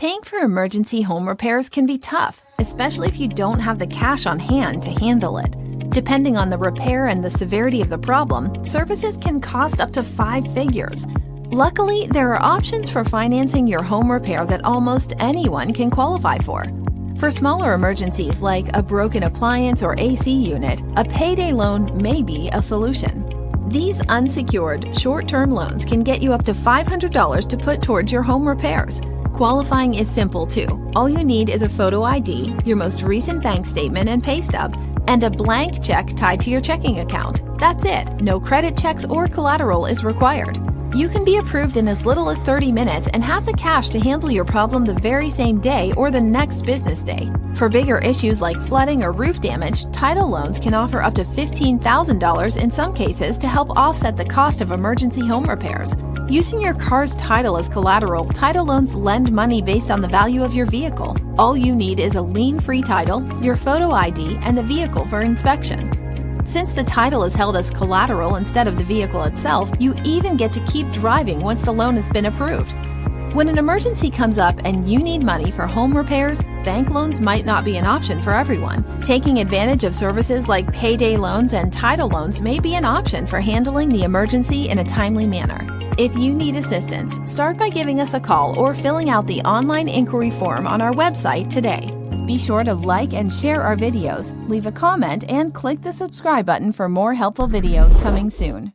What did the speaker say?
Paying for emergency home repairs can be tough, especially if you don't have the cash on hand to handle it. Depending on the repair and the severity of the problem, services can cost up to 5 figures. Luckily, there are options for financing your home repair that almost anyone can qualify for. For smaller emergencies like a broken appliance or AC unit, a payday loan may be a solution. These unsecured, short-term loans can get you up to $500 to put towards your home repairs. Qualifying is simple too. All you need is a photo ID, your most recent bank statement and pay stub, and a blank check tied to your checking account. That's it. No credit checks or collateral is required. You can be approved in as little as 30 minutes and have the cash to handle your problem the very same day or the next business day. For bigger issues like flooding or roof damage, title loans can offer up to $15,000 in some cases to help offset the cost of emergency home repairs. Using your car's title as collateral, title loans lend money based on the value of your vehicle. All you need is a lien-free title, your photo ID, and the vehicle for inspection. Since the title is held as collateral instead of the vehicle itself, you even get to keep driving once the loan has been approved. When an emergency comes up and you need money for home repairs, bank loans might not be an option for everyone. Taking advantage of services like payday loans and title loans may be an option for handling the emergency in a timely manner. If you need assistance, start by giving us a call or filling out the online inquiry form on our website today. Be sure to like and share our videos, leave a comment, and click the subscribe button for more helpful videos coming soon.